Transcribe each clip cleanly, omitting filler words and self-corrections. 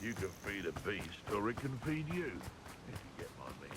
You can feed a beast, or it can feed you, if you get my meaning.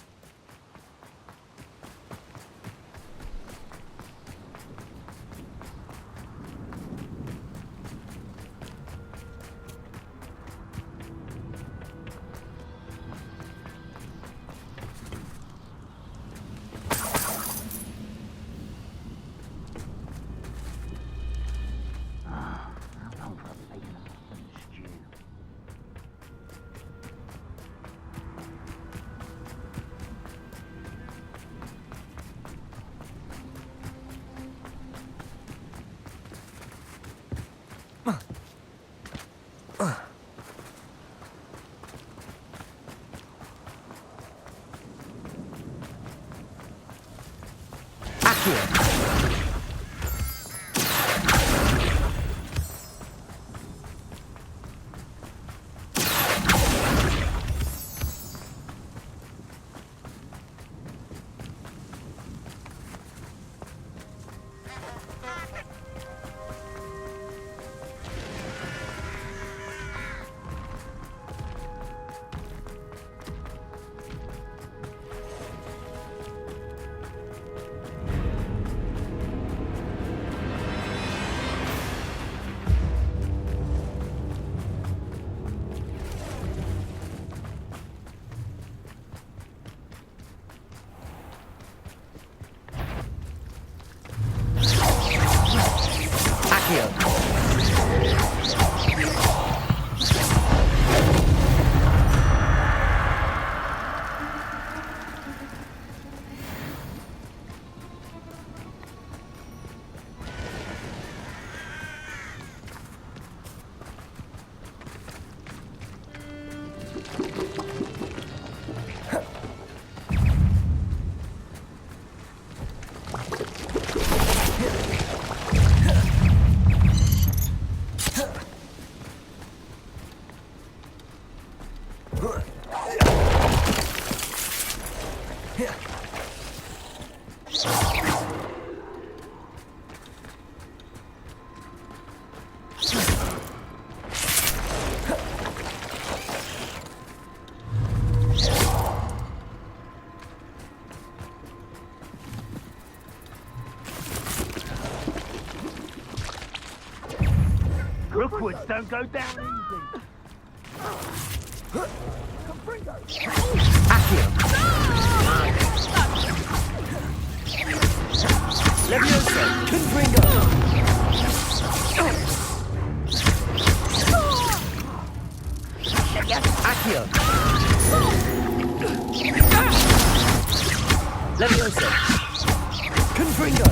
Hogwarts don't go down easy. Accio. Levioso. Confringo. Accio. Levioso. Confringo.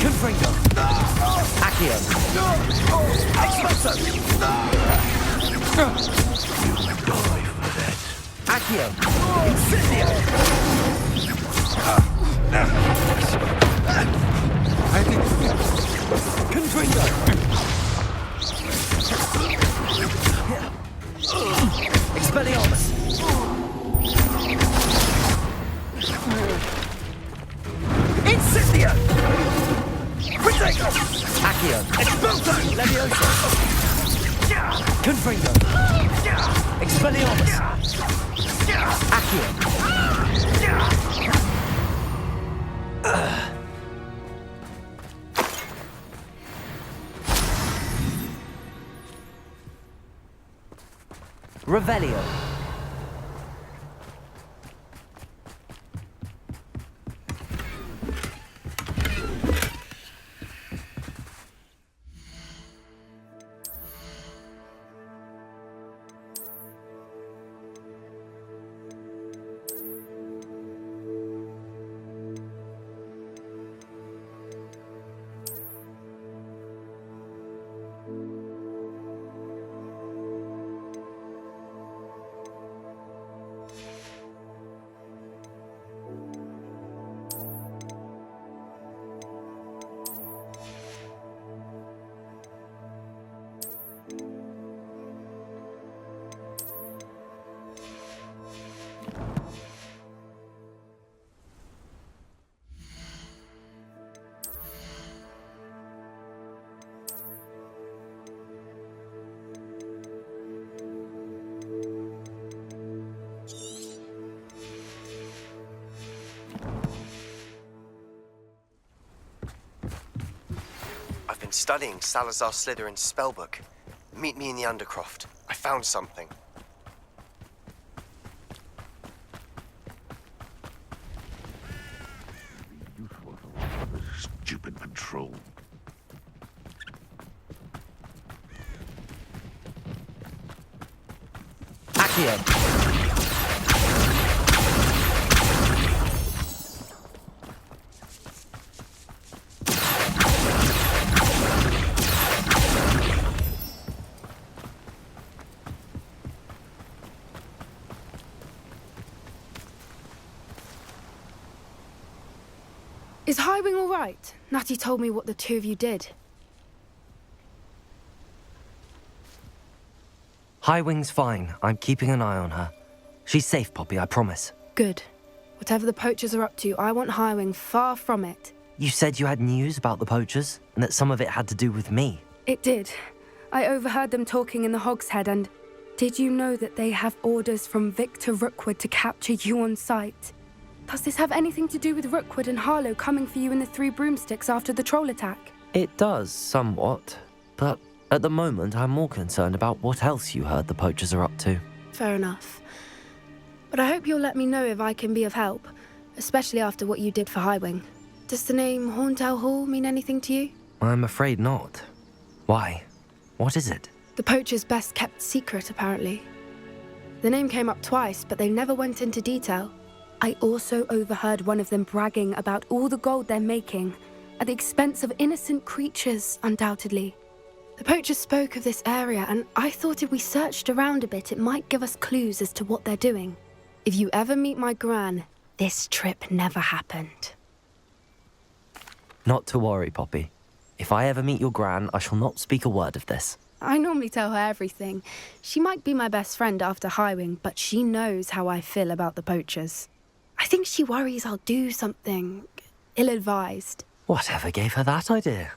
Confringo. Accio. Expulso. You'll die for that. Accio. Incendio. I think. Confringo. Accio. Expulso. Levioso. Confringo. Expelliarmus. Accio. Revelio. I've been studying Salazar Slytherin's spellbook. Meet me in the Undercroft. I found something. Useful for this stupid patrol. Accio. Is Highwing all right? Natty told me what the two of you did. Highwing's fine. I'm keeping an eye on her. She's safe, Poppy, I promise. Good. Whatever the poachers are up to, I want Highwing far from it. You said you had news about the poachers, and that some of it had to do with me. It did. I overheard them talking in the Hogshead, and did you know that they have orders from Victor Rookwood to capture you on sight? Does this have anything to do with Rookwood and Harlow coming for you in the Three Broomsticks after the troll attack? It does, somewhat. But at the moment, I'm more concerned about what else you heard the poachers are up to. Fair enough. But I hope you'll let me know if I can be of help, especially after what you did for Highwing. Does the name Horntail Hall mean anything to you? I'm afraid not. Why? What is it? The poacher's best kept secret, apparently. The name came up twice, but they never went into detail. I also overheard one of them bragging about all the gold they're making, at the expense of innocent creatures, undoubtedly. The poachers spoke of this area, and I thought if we searched around a bit, it might give us clues as to what they're doing. If you ever meet my gran, this trip never happened. Not to worry, Poppy. If I ever meet your gran, I shall not speak a word of this. I normally tell her everything. She might be my best friend after Highwing, but she knows how I feel about the poachers. I think she worries I'll do something ill-advised. Whatever gave her that idea?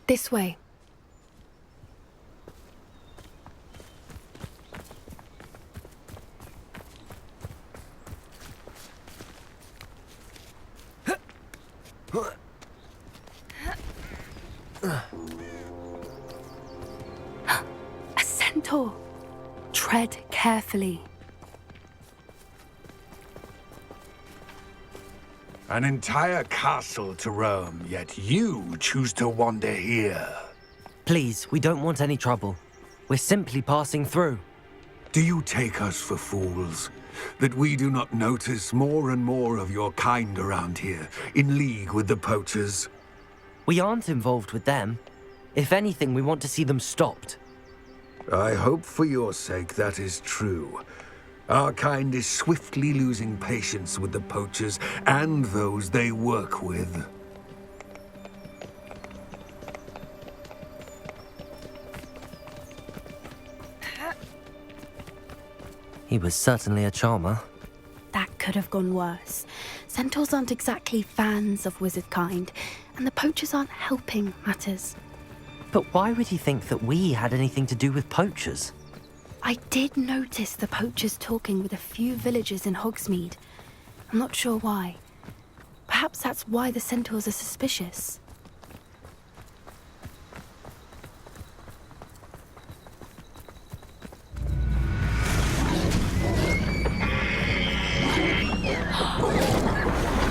This way. A centaur. Tread carefully. An entire castle to roam, yet you choose to wander here. Please, we don't want any trouble. We're simply passing through. Do you take us for fools? That we do not notice more and more of your kind around here, in league with the poachers? We aren't involved with them. If anything, we want to see them stopped. I hope for your sake that is true. Our kind is swiftly losing patience with the poachers and those they work with. He was certainly a charmer. That could have gone worse. centaurs aren't exactly fans of wizard kind, and the poachers aren't helping matters. But why would he think that we had anything to do with poachers? I did notice the poachers talking with a few villagers in Hogsmeade. I'm not sure why. Perhaps that's why the centaurs are suspicious.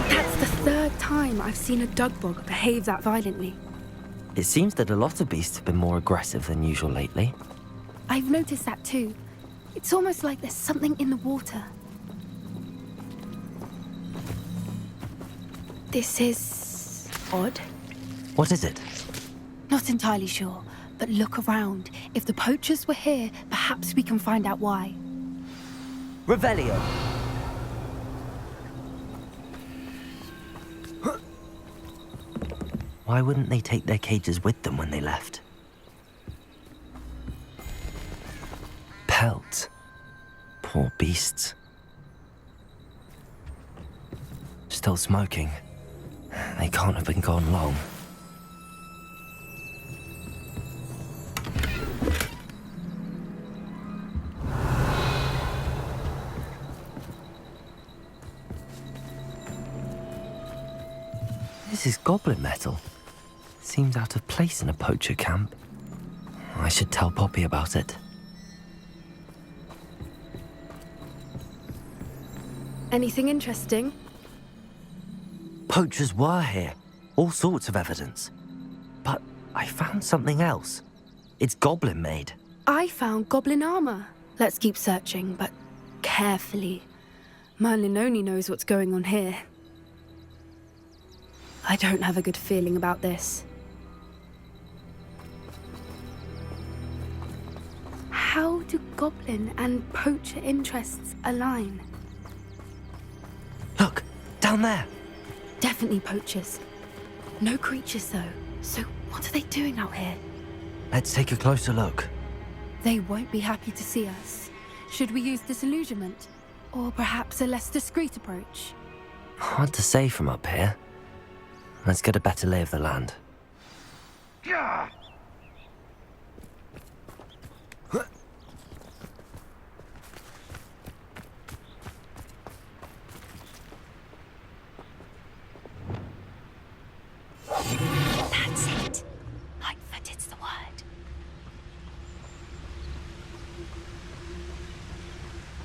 That's the third time I've seen a dugbog behave that violently. It seems that a lot of beasts have been more aggressive than usual lately. I've noticed that too. It's almost like there's something in the water. This is odd. What is it? Not entirely sure, but look around. If the poachers were here, perhaps we can find out why. Revelio! Why wouldn't they take their cages with them when they left? Pelts. Poor beasts. Still smoking. They can't have been gone long. This is goblin metal. Seems out of place in a poacher camp. I should tell Poppy about it. Anything interesting? Poachers were here. All sorts of evidence. But I found something else. It's goblin made. I found goblin armor. Let's keep searching, but carefully. Merlin only knows what's going on here. I don't have a good feeling about this. How do goblin and poacher interests align? Look, down there. Definitely poachers. No creatures, though. So what are they doing out here? Let's take a closer look. They won't be happy to see us. Should we use disillusionment? Or perhaps a less discreet approach? Hard to say from up here. Let's get a better lay of the land. Gah! That's it. Lightfooted's the word.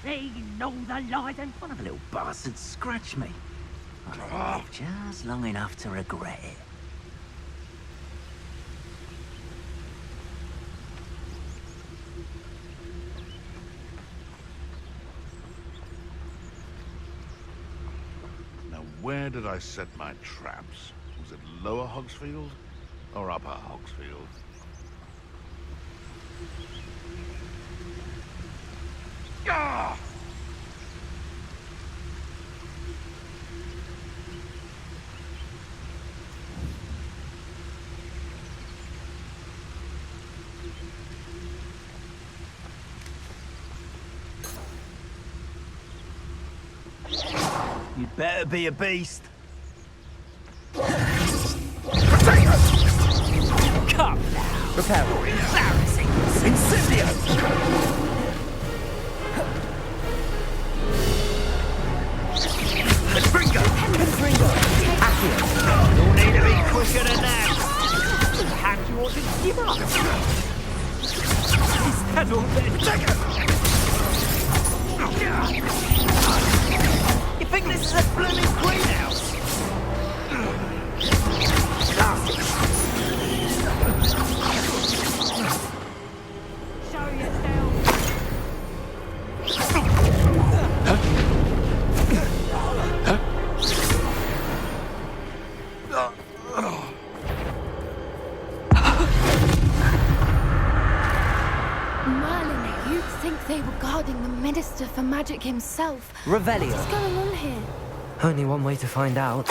He knows the lies and one of the little bastards scratch me. I'll live just long enough to regret it. Now, where did I set my traps? Was it Lower Hogsfield or Upper Hogsfield? Gah! You'd better be a beast. Come now. Repair. Embarrassing. Incendio. Confringo. Accio. You'll need to be quicker than that. Perhaps you ought to give up. Is that all there? You think this is a blooming greenhouse? Show yourself. Merlin, you'd think they were guarding the Minister for Magic himself. Revelio. What's going on here? Only one way to find out.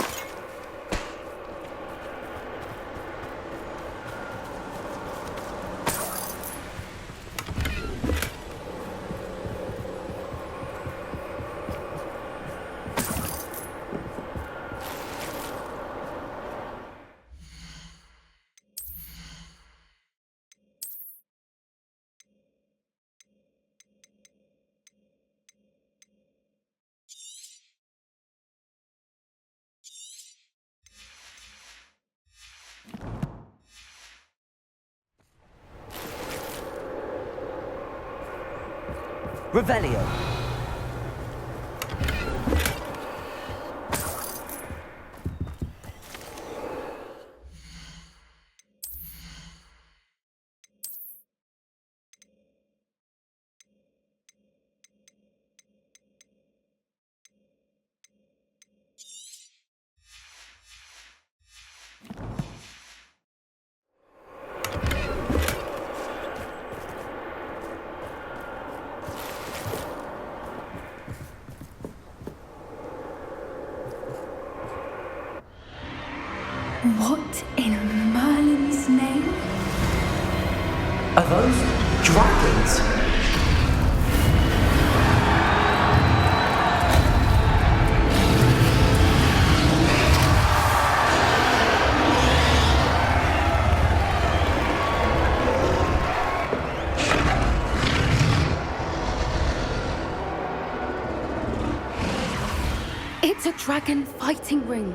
Revelio. What in Merlin's name? Are those dragons? It's a dragon fighting ring.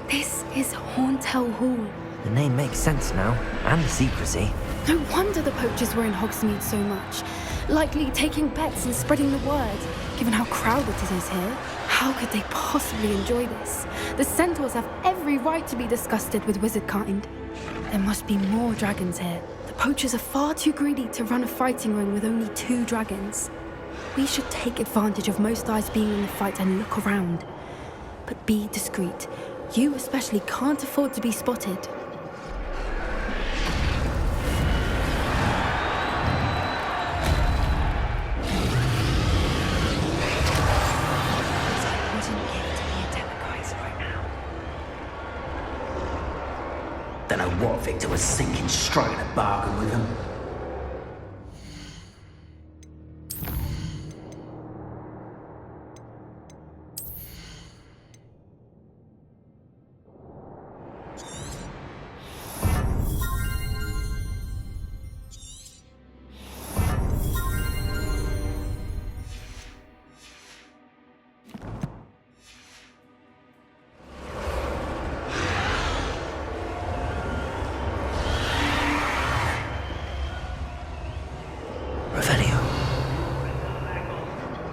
This is Horntail Hall. The name makes sense now, and the secrecy. No wonder the poachers were in Hogsmeade so much. Likely taking bets and spreading the word, given how crowded it is here. How could they possibly enjoy this? The centaurs have every right to be disgusted with wizard kind. There must be more dragons here. The poachers are far too greedy to run a fighting ring with only 2 dragons. We should take advantage of most eyes being in the fight and look around. But be discreet. You especially can't afford to be spotted. Don't know what Victor was thinking, striking a bargain with him.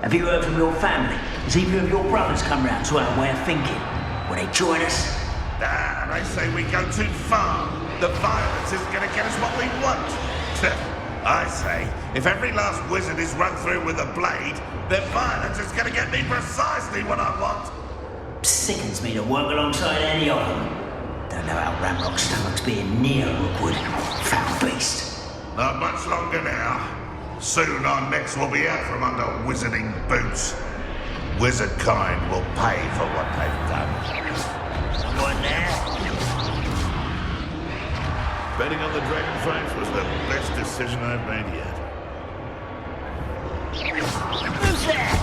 Have you heard from your family? Has either of your brothers come round to our way of thinking? Will they join us? Ah, they say we go too far. The violence isn't going to get us what we want. I say, if every last wizard is run through with a blade, then violence is going to get me precisely what I want. Sickens me to work alongside any of them. Don't know how Ramrock's stomach's being near Rookwood. Foul beast. Not much longer now. Soon our necks will be out from under wizarding boots. Wizard kind will pay for what they've done. Someone there? Betting on the dragon fights was the best decision I've made yet. Who's there?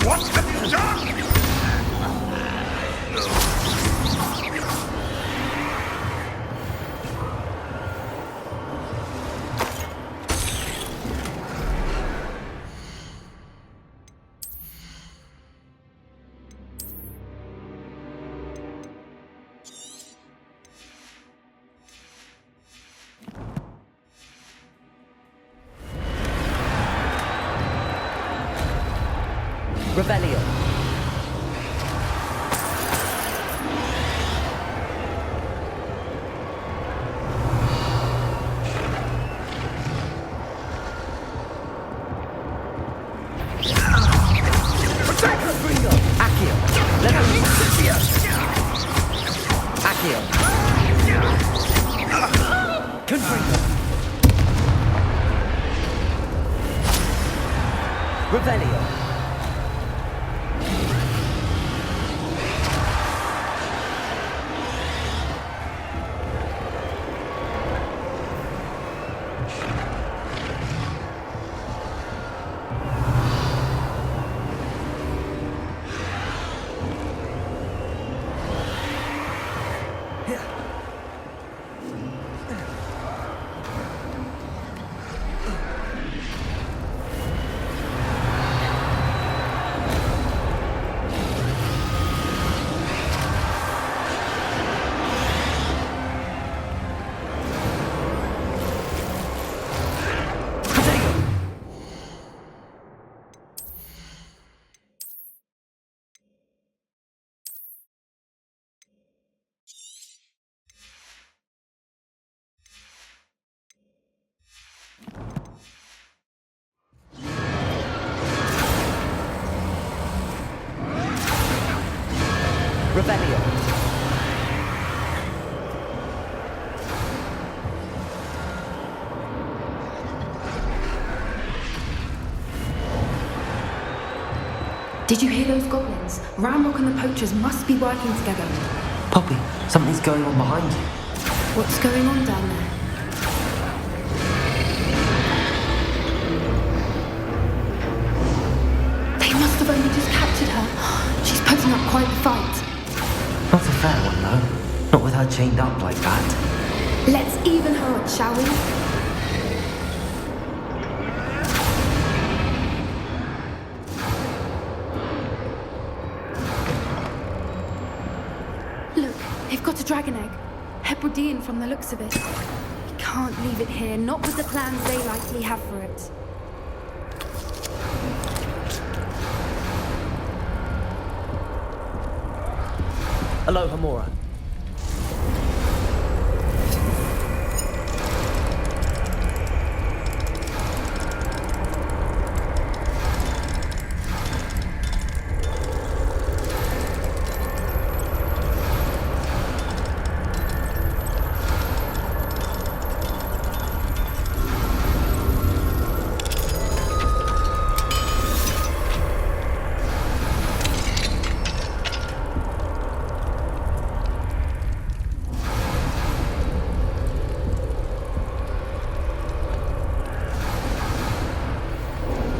What have you done? Revelio. Accio. Accio. Confringo. Revelio. Revelio. Did you hear those goblins? Ramrock and the poachers must be working together. Poppy, something's going on behind you. What's going on down there? They must have only just captured her. She's putting up quite the fight. Not a fair one, though. Not with her chained up like that. Let's even her up, shall we? Look, they've got a dragon egg. Hebridean from the looks of it. We can't leave it here, not with the plans they likely have for it. Aloha, Mora.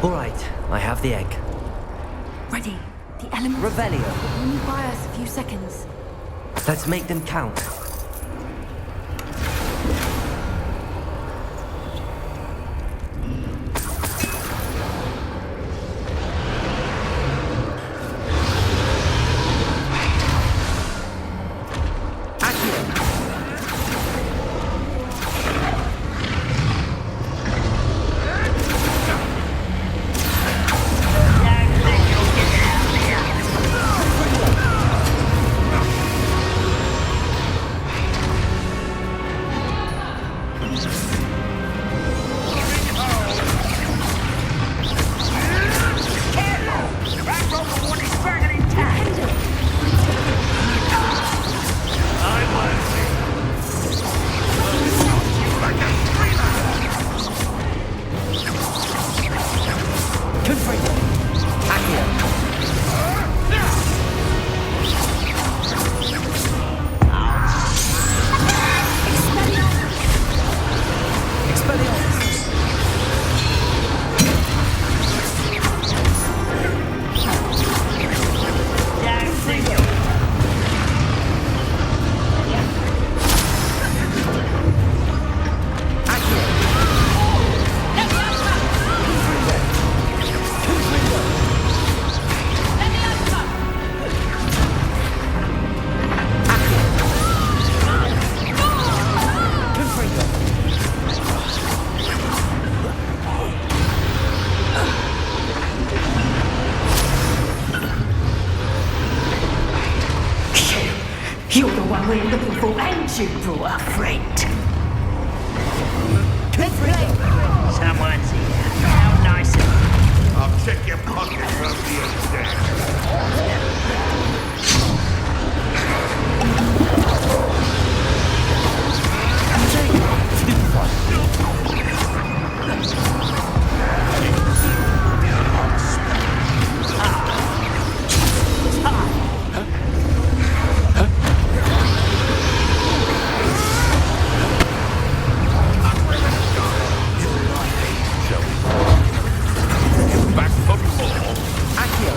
All right, I have the egg. Ready. The elements Revelio. will only buy us a few seconds. Let's make them count. You're the one we're looking for, and you brought a friend. Someone's here. How nice of you. I'll check your pockets from the other day. Back for more. Accio.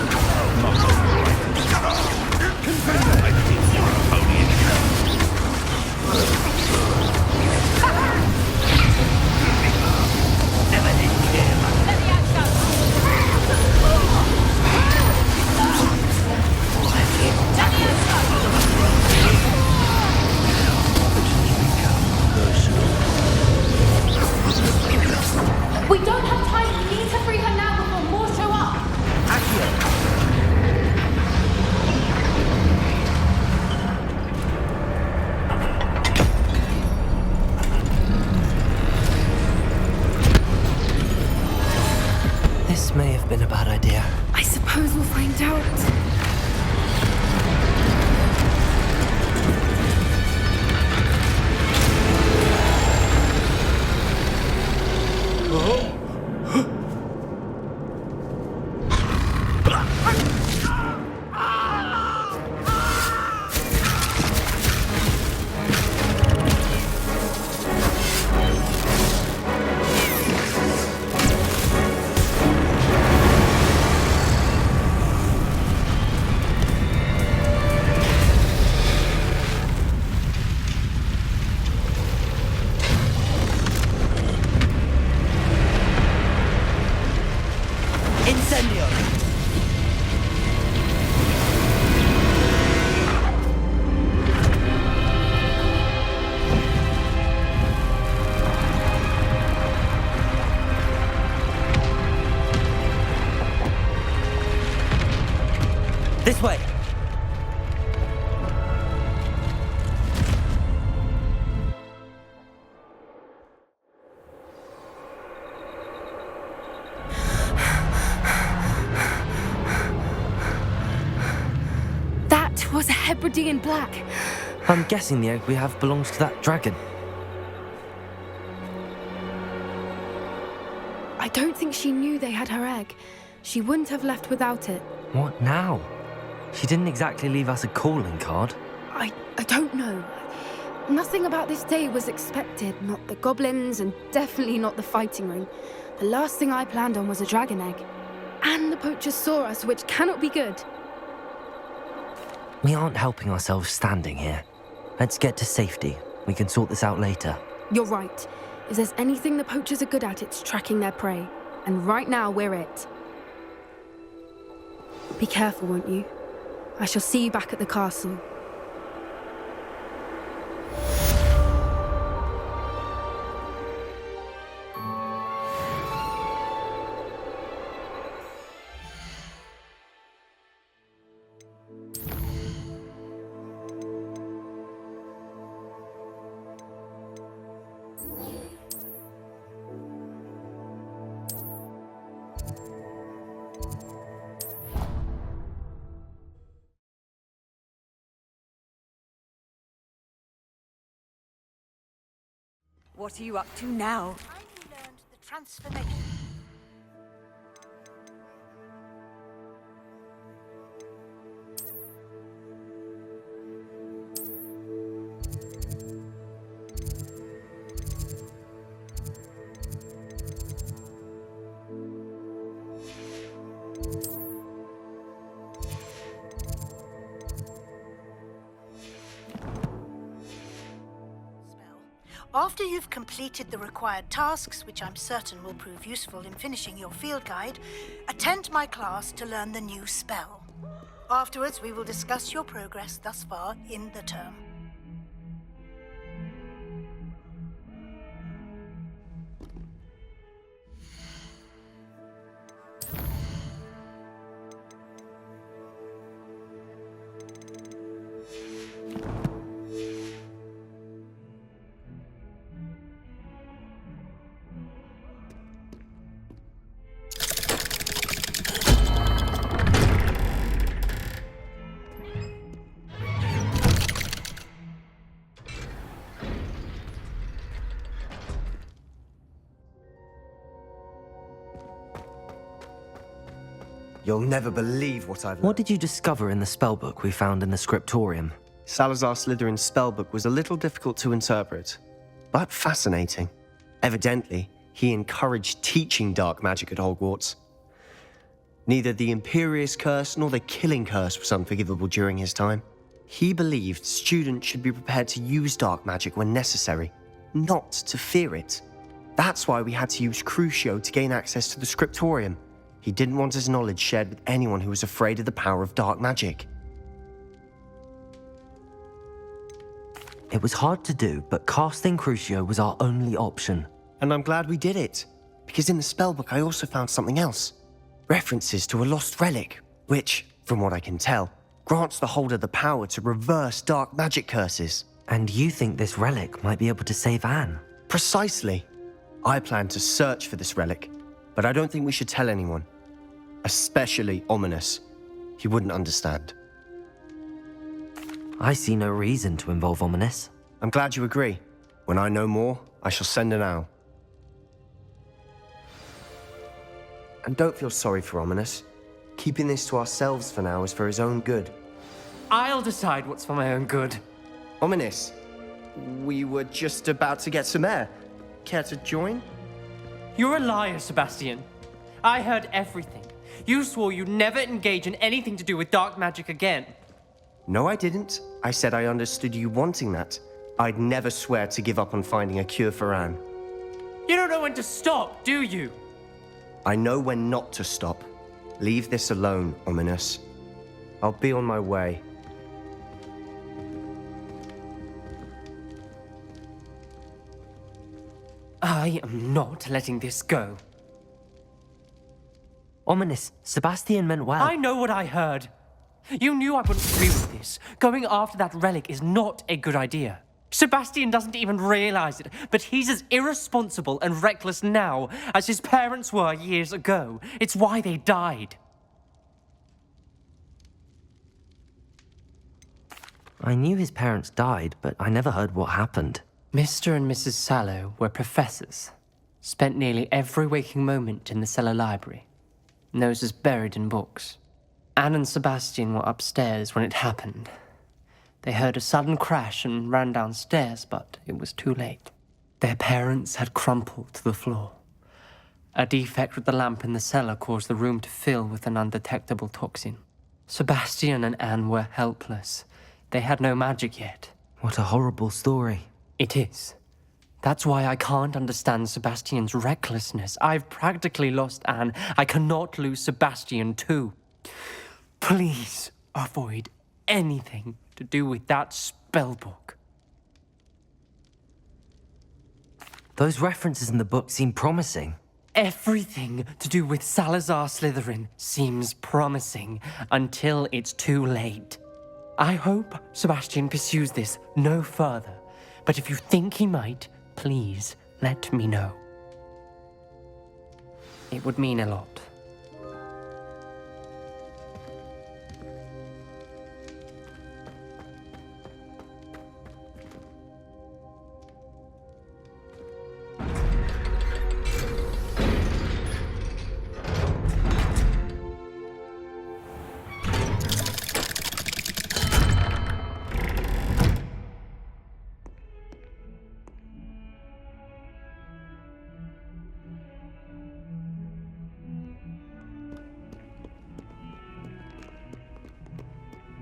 It was a Hebridean black. I'm guessing the egg we have belongs to that dragon. I don't think she knew they had her egg. She wouldn't have left without it. What now? She didn't exactly leave us a calling card. I don't know. Nothing about this day was expected. Not the goblins, and definitely not the fighting ring. The last thing I planned on was a dragon egg. And the poachers saw us, which cannot be good. We aren't helping ourselves standing here. Let's get to safety. We can sort this out later. You're right. If there's anything the poachers are good at, it's tracking their prey. And right now, we're it. Be careful, won't you? I shall see you back at the castle. What are you up to now? I learned the transformation. After you've completed the required tasks, which I'm certain will prove useful in finishing your field guide, attend my class to learn the new spell. Afterwards, we will discuss your progress thus far in the term. You'll never believe what I've learned. What did you discover in the spellbook we found in the scriptorium? Salazar Slytherin's spellbook was a little difficult to interpret, but fascinating. Evidently, he encouraged teaching dark magic at Hogwarts. Neither the Imperious Curse nor the Killing Curse was unforgivable during his time. He believed students should be prepared to use dark magic when necessary, not to fear it. That's why we had to use Crucio to gain access to the scriptorium. He didn't want his knowledge shared with anyone who was afraid of the power of dark magic. It was hard to do, but casting Crucio was our only option. And I'm glad we did it, because in the spellbook I also found something else. References to a lost relic, which, from what I can tell, grants the holder the power to reverse dark magic curses. And you think this relic might be able to save Anne? Precisely. I plan to search for this relic, but I don't think we should tell anyone. Especially Ominous. He wouldn't understand. I see no reason to involve Ominous. I'm glad you agree. When I know more, I shall send an owl. And don't feel sorry for Ominous. Keeping this to ourselves for now is for his own good. I'll decide what's for my own good. Ominous, we were just about to get some air. Care to join? You're a liar, Sebastian. I heard everything. You swore you'd never engage in anything to do with dark magic again. No, I didn't. I said I understood you wanting that. I'd never swear to give up on finding a cure for Anne. You don't know when to stop, do you? I know when not to stop. Leave this alone, Ominous. I'll be on my way. I am not letting this go. Ominous, Sebastian meant well. I know what I heard. You knew I wouldn't agree with this. Going after that relic is not a good idea. Sebastian doesn't even realize it, but he's as irresponsible and reckless now as his parents were years ago. It's why they died. I knew his parents died, but I never heard what happened. Mr. and Mrs. Sallow were professors. Spent nearly every waking moment in the cellar library. Noses buried in books. Anne and Sebastian were upstairs when it happened. They heard a sudden crash and ran downstairs, but it was too late. Their parents had crumpled to the floor. A defect with the lamp in the cellar caused the room to fill with an undetectable toxin. Sebastian and Anne were helpless. They had no magic yet. What a horrible story. It is. That's why I can't understand Sebastian's recklessness. I've practically lost Anne. I cannot lose Sebastian too. Please avoid anything to do with that spellbook. Those references in the book seem promising. Everything to do with Salazar Slytherin seems promising until it's too late. I hope Sebastian pursues this no further, but if you think he might, please let me know. It would mean a lot.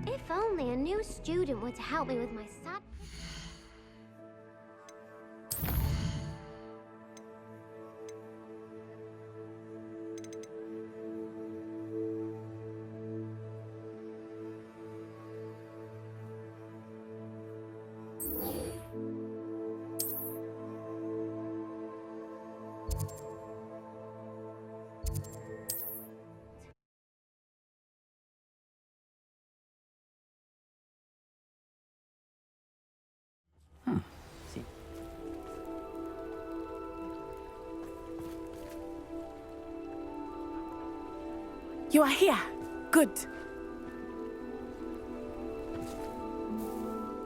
If only a new student would help me with my sad... You are here. Good.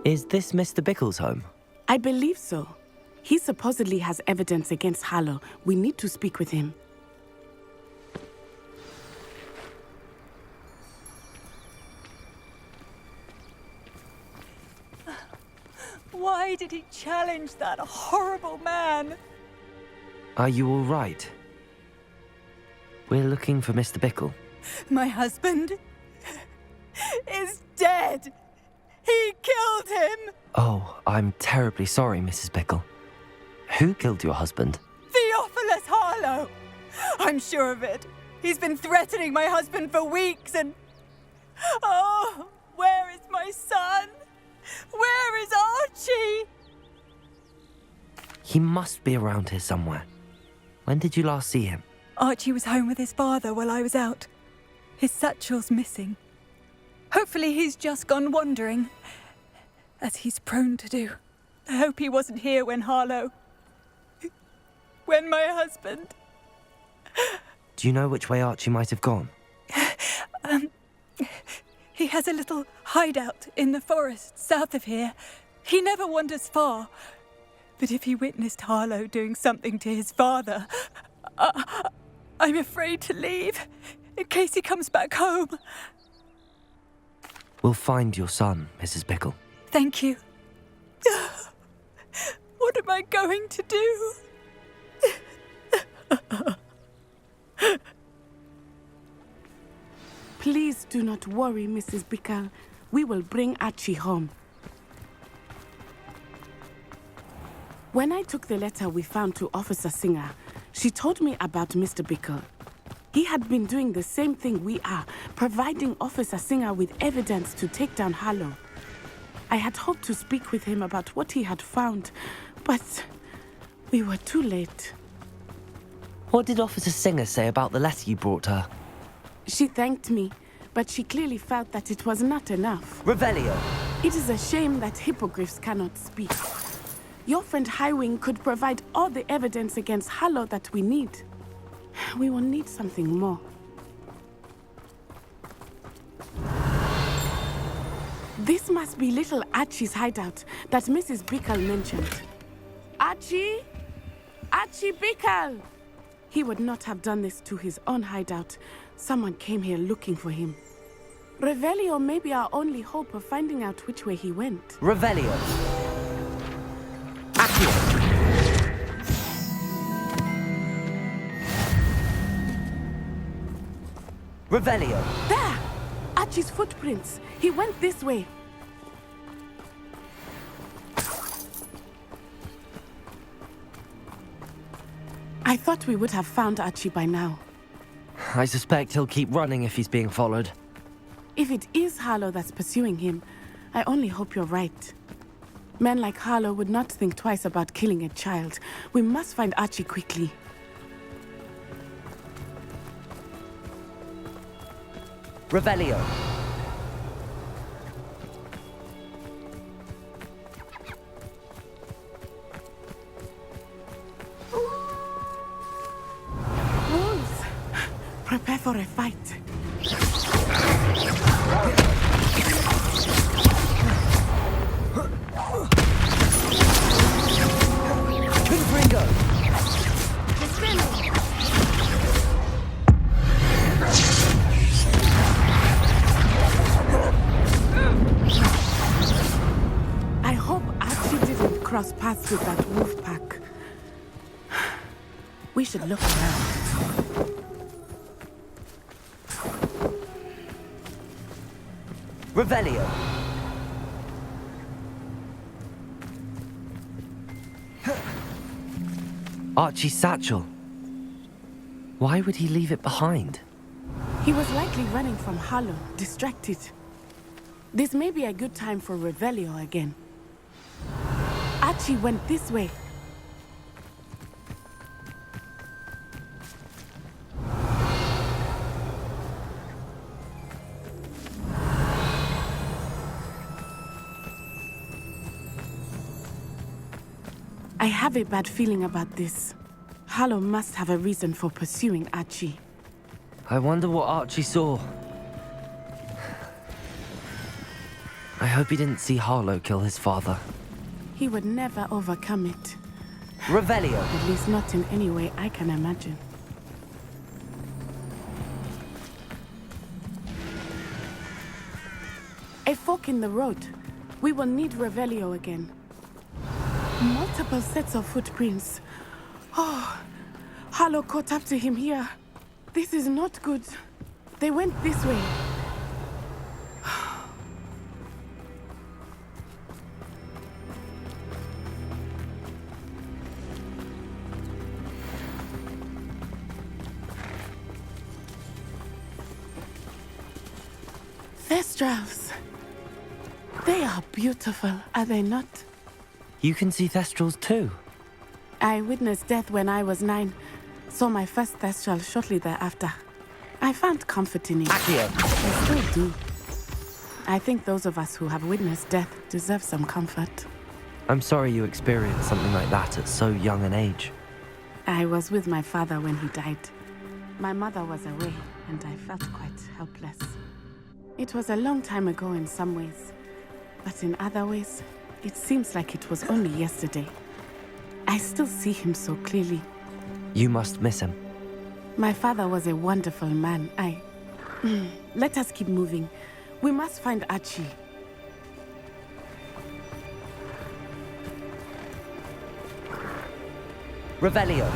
Is this Mr. Bickle's home? I believe so. He supposedly has evidence against Harlow. We need to speak with him. Why did he challenge that horrible man? Are you all right? We're looking for Mr. Bickle. My husband is dead. He killed him. Oh, I'm terribly sorry, Mrs. Bickle. Who killed your husband? Theophilus Harlow. I'm sure of it. He's been threatening my husband for weeks and... Oh, where is my son? Where is Archie? He must be around here somewhere. When did you last see him? Archie was home with his father while I was out. His satchel's missing. Hopefully he's just gone wandering, as he's prone to do. I hope he wasn't here when my husband... Do you know which way Archie might have gone? He has a little hideout in the forest south of here. He never wanders far. But if he witnessed Harlow doing something to his father, I'm afraid to leave, in case he comes back home. We'll find your son, Mrs. Bickle. Thank you. What am I going to do? Please do not worry, Mrs. Bickle. We will bring Archie home. When I took the letter we found to Officer Singer, she told me about Mr. Bickle. He had been doing the same thing we are, providing Officer Singer with evidence to take down Harlow. I had hoped to speak with him about what he had found, but we were too late. What did Officer Singer say about the letter you brought her? She thanked me, but she clearly felt that it was not enough. Revelio! It is a shame that hippogriffs cannot speak. Your friend Highwing could provide all the evidence against Harlow that we need. We will need something more. This must be little Archie's hideout that Mrs. Bickle mentioned. Archie? Archie Bickle! He would not have done this to his own hideout. Someone came here looking for him. Revelio may be our only hope of finding out which way he went. Revelio. Accio. Revelio. There! Archie's footprints. He went this way. I thought we would have found Archie by now. I suspect he'll keep running if he's being followed. If it is Harlow that's pursuing him, I only hope you're right. Men like Harlow would not think twice about killing a child. We must find Archie quickly. Revelio. Wolves! Prepare for a fight. Confringo. I hope Archie didn't cross paths with that wolf pack. We should look around. Revelio. Archie's satchel. Why would he leave it behind? He was likely running from Harlow, distracted. This may be a good time for Revelio again. Archie went this way. I have a bad feeling about this. Harlow must have a reason for pursuing Archie. I wonder what Archie saw. I hope he didn't see Harlow kill his father. He would never overcome it. Revelio. At least not in any way I can imagine. A fork in the road. We will need Revelio again. Multiple sets of footprints. Oh, Harlow caught up to him here. This is not good. They went this way. Thestrals. They are beautiful, are they not? You can see Thestrals too. I witnessed death when I was 9. Saw my first Thestral shortly thereafter. I found comfort in it. Accio. I still do. I think those of us who have witnessed death deserve some comfort. I'm sorry you experienced something like that at so young an age. I was with my father when he died. My mother was away, and I felt quite helpless. It was a long time ago in some ways, but in other ways, it seems like it was only yesterday. I still see him so clearly. You must miss him. My father was a wonderful man. Let us keep moving. We must find Archie. Revelio.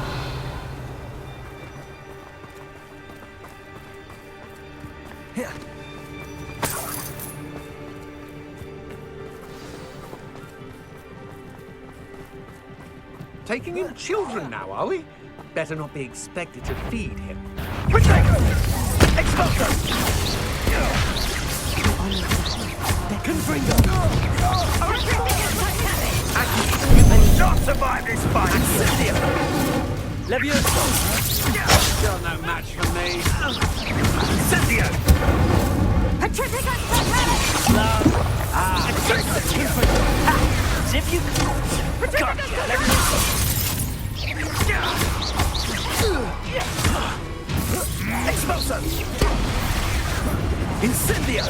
Taking in children now, are we? Better not be expected to feed him. Confringo! You will not survive this fight! Incendio! Levioso! Still no match for me. Incendio! As if you... Expulso! Incendio!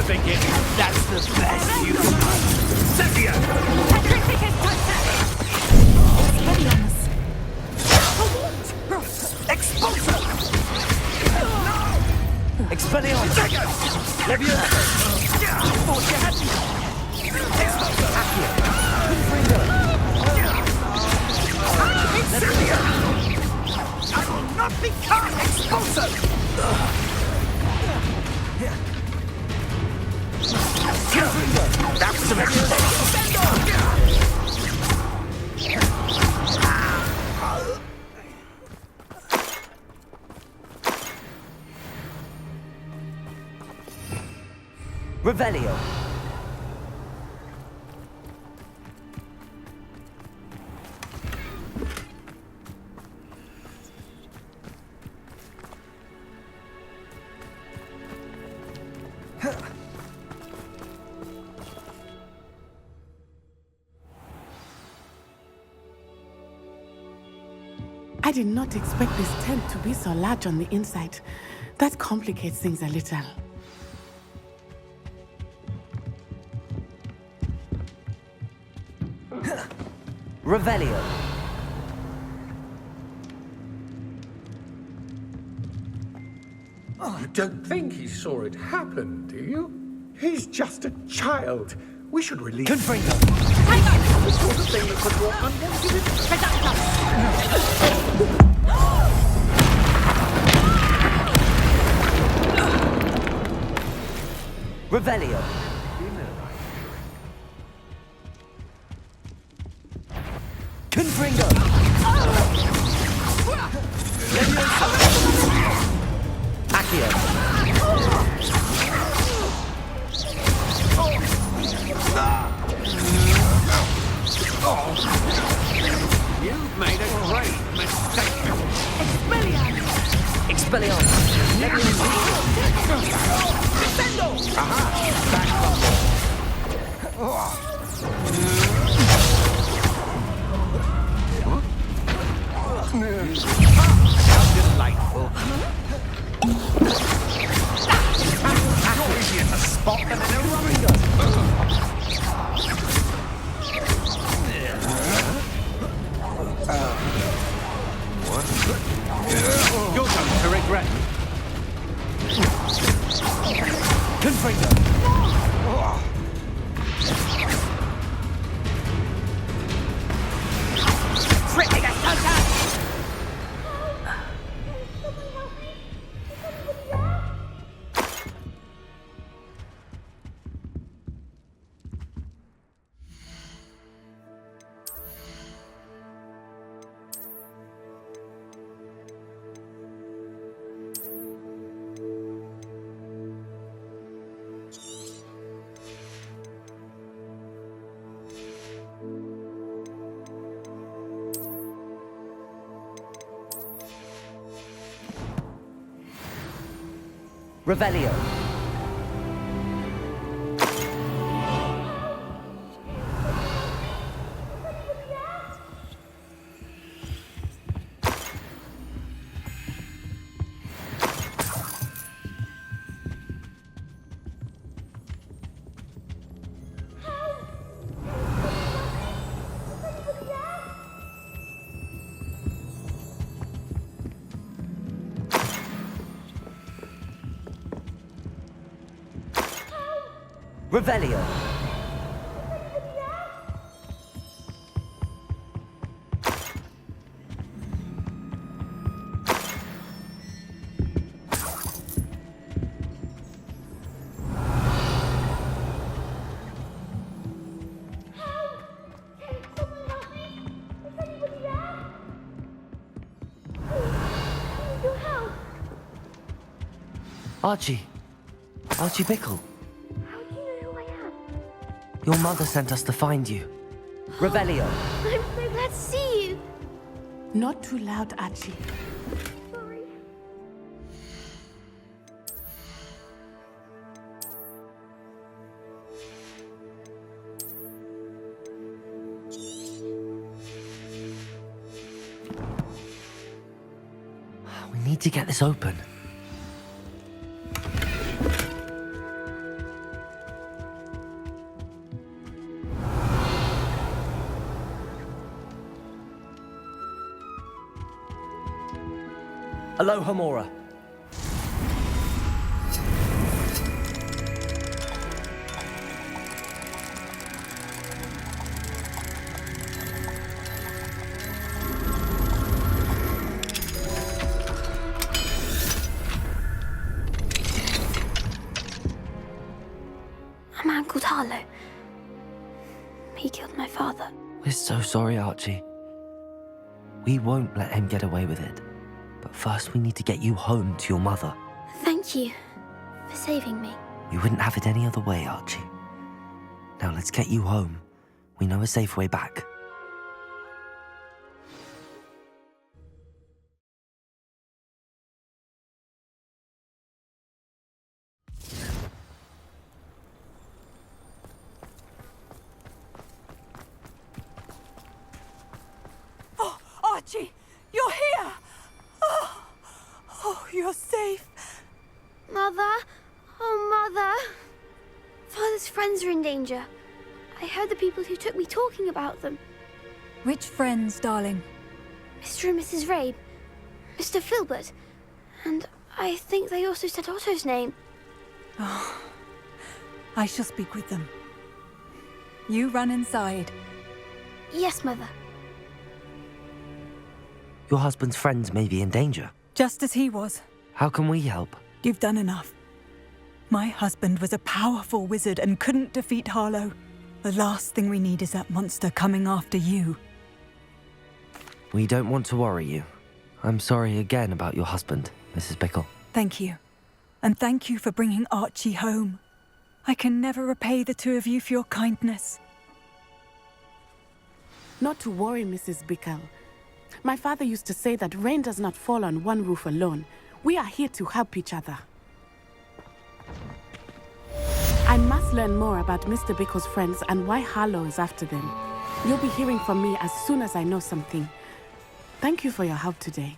thinking. That's the best you can. Cynthia! Expulsor! Expelliarmus! Leviosa! Thought you had me. Expulsor! Accio! Confringo! Cynthia! I will not be caught! Expulsor! Confringo! That's some extra. Revelio! I did not expect this tent to be so large on the inside. That complicates things a little. Revelio! You don't think he saw it happen, do you? He's just a child. We should release him. Confringo! The sort of thing that could draw unwanted Revelio! Confringo! Accio! You've made a great mistake. Expelliarmus! Defendo! Aha! How delightful. You're easier to spot than an Ringo. You're going to regret. Confringo! Tripping at contact! Revelio! Revelio! Archie. Archie Bickle. How do you know who I am? Your mother sent us to find you. Revelio. I'm so glad to see you. Not too loud, Archie. Sorry. We need to get this open. Aloha Mora. A man called Harlow. He killed my father. We're so sorry, Archie. We won't let him get away with it. But first we need to get you home to your mother. Thank you for saving me. We wouldn't have it any other way, Archie. Now let's get you home. We know a safe way back. Oh, Archie, you're here! Oh, you're safe. Mother? Oh, Mother! Father's friends are in danger. I heard the people who took me talking about them. Which friends, darling? Mr. and Mrs. Rabe, Mr. Filbert, and I think they also said Otto's name. Oh, I shall speak with them. You run inside. Yes, Mother. Your husband's friends may be in danger. Just as he was. How can we help? You've done enough. My husband was a powerful wizard and couldn't defeat Harlow. The last thing we need is that monster coming after you. We don't want to worry you. I'm sorry again about your husband, Mrs. Bickle. Thank you. And thank you for bringing Archie home. I can never repay the two of you for your kindness. Not to worry, Mrs. Bickle. My father used to say that rain does not fall on one roof alone. We are here to help each other. I must learn more about Mr. Bickle's friends and why Harlow is after them. You'll be hearing from me as soon as I know something. Thank you for your help today.